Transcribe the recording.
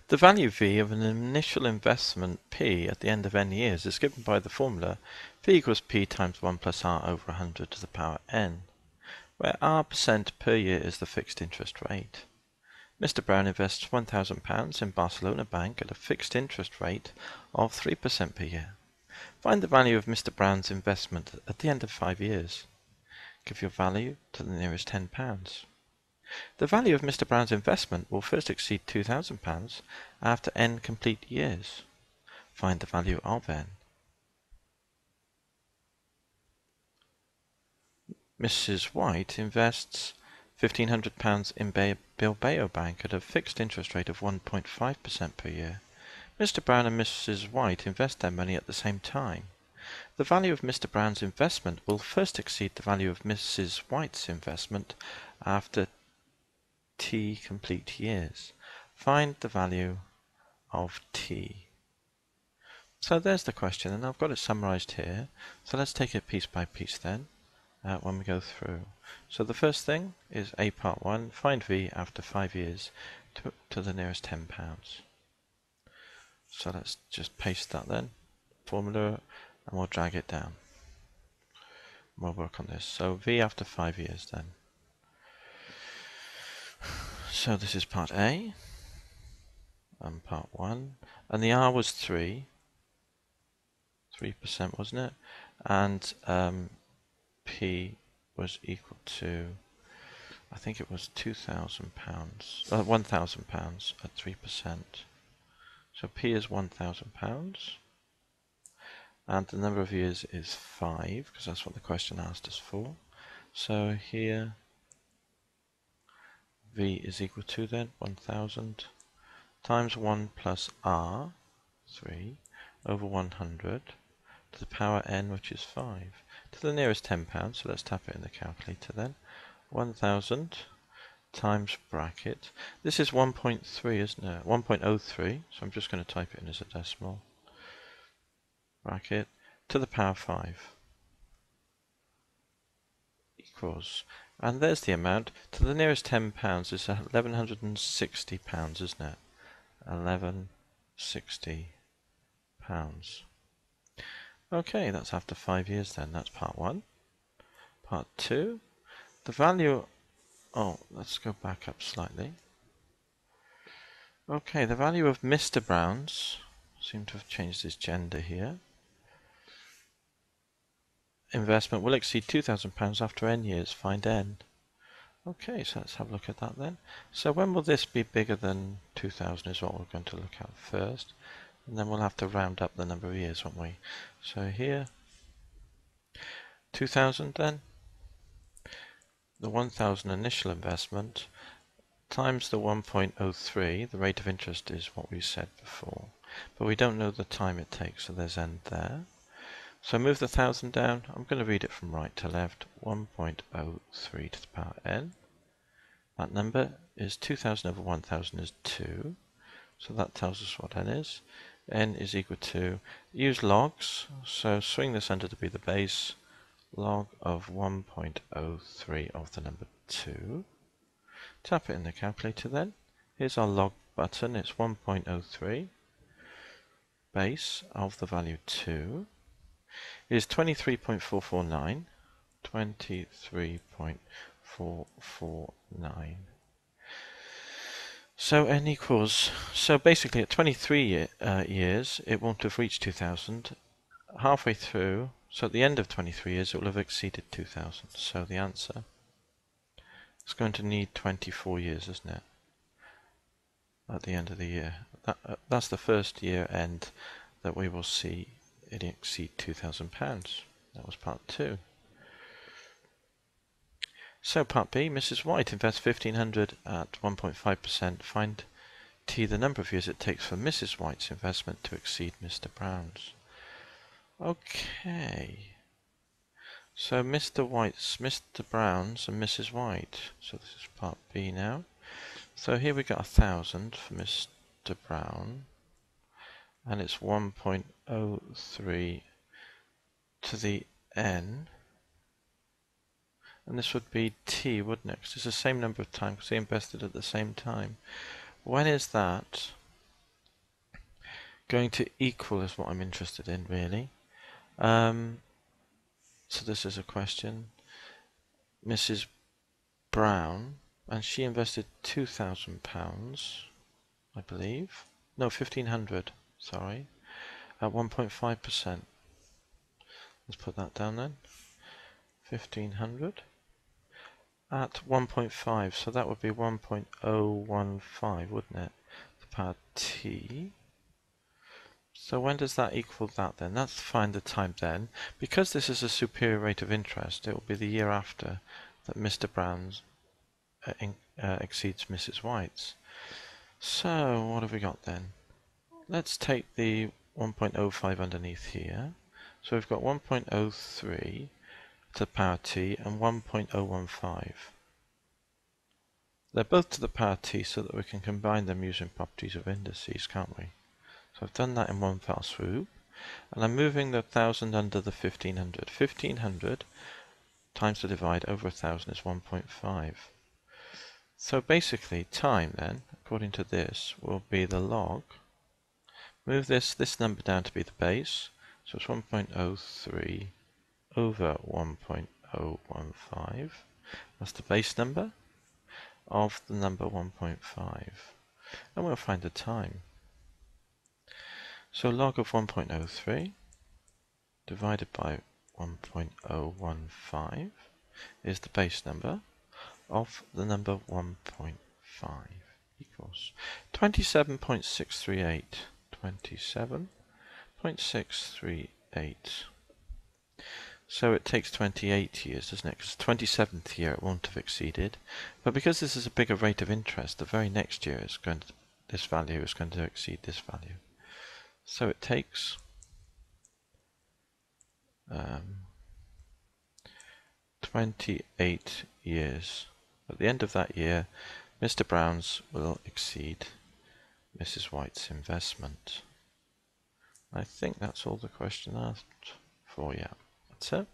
The value V of an initial investment P at the end of n years is given by the formula V equals P times 1 plus R over 100 to the power n, where R% per year is the fixed interest rate. Mr. Brown invests £1,000 in Barcelona Bank at a fixed interest rate of 3% per year. Find the value of Mr. Brown's investment at the end of 5 years. Give your value to the nearest £10. The value of Mr. Brown's investment will first exceed £2,000 after n complete years. Find the value of n. Mrs. White invests £1,500 in Bilbao Bank at a fixed interest rate of 1.5% per year. Mr. Brown and Mrs. White invest their money at the same time. The value of Mr. Brown's investment will first exceed the value of Mrs. White's investment after t complete years. Find the value of t. So there's the question, and I've got it summarized here. So let's take it piece by piece then when we go through. So the first thing is A part 1, find V after 5 years to the nearest £10. So let's just paste that then, formula, and we'll drag it down. We'll work on this. So V after 5 years then. So this is part A and part 1, and the R was 3% wasn't it? And P was equal to, I think it was £1,000 at 3%. So P is £1,000, and the number of years is 5, because that's what the question asked us for. So here V is equal to then 1,000 times 1 plus R, 3, over 100 to the power n, which is 5, to the nearest £10. So let's tap it in the calculator then. 1,000 times bracket. This is 1.3, isn't it? 1.03. So I'm just going to type it in as a decimal. Bracket to the power 5 equals, and there's the amount. To the nearest £10 is £1,160, isn't it? £1,160. Okay, that's after 5 years then. That's part 1. Part 2, the value, let's go back up slightly. Okay, the value of Mr. Brown's, seem to have changed his gender here, investment will exceed £2,000 after n years. Find n. Okay, so let's have a look at that then. So when will this be bigger than 2,000 is what we're going to look at first. And then we'll have to round up the number of years, won't we? So here, 2,000 then. The 1,000 initial investment times the 1.03, the rate of interest is what we said before. But we don't know the time it takes, so there's n there. So move the 1,000 down. I'm going to read it from right to left. 1.03 to the power n. That number is 2,000 over 1,000 is 2. So that tells us what n is. N is equal to, use logs, so swing this under to be the base, log of 1.03 of the number 2. Tap it in the calculator then. Here's our log button. It's 1.03. Base of the value 2 is 23.449. 23.449. So n equals, so basically at 23 years it won't have reached 2,000. Halfway through, so at the end of 23 years it will have exceeded 2,000. So the answer is going to need 24 years, isn't it? At the end of the year. That's the first year end that we will see it exceed £2,000. That was part 2. So part B, Mrs. White invests 1,500 at 1.5%. Find T, the number of years it takes for Mrs. White's investment to exceed Mr. Brown's. Okay. So Mr. Brown's and Mrs. White. So this is part B now. So here we got 1,000 for Mr. Brown. And it's 1.03 to the n. And this would be T, wouldn't it? Because it's the same number of times because they invested at the same time. When is that? going to equal is what I'm interested in, really. So this is a question. Mrs. Brown, and she invested £2,000, I believe. No, 1,500, sorry, at 1.5%. Let's put that down then. 1,500 at 1.5, so that would be 1.015, wouldn't it? The power t. So when does that equal that then? Let's find the time then. Because this is a superior rate of interest, it will be the year after that Mr. Brown's exceeds Mrs. White's. So what have we got then? Let's take the 1.05 underneath here. So we've got 1.03 to the power t and 1.015. They're both to the power t so that we can combine them using properties of indices, can't we? So I've done that in one fell swoop, and I'm moving the 1,000 under the 1,500. 1,500 times the divide over 1,000 is 1.5. So basically time then, according to this, will be the log. Move this number down to be the base, so it's 1.03 over 1.015. That's the base number of the number 1.5. And we'll find the time. So log of 1.03 divided by 1.015 is the base number of the number 1.5 equals 27.638. 27.638. So it takes 28 years, doesn't it? Because the 27th year it won't have exceeded. But because this is a bigger rate of interest, the very next year this value is going to exceed this value. So it takes 28 years. At the end of that year, Mr. Brown's will exceed Mrs. White's investment. I think that's all the question asked for, yeah. That's it.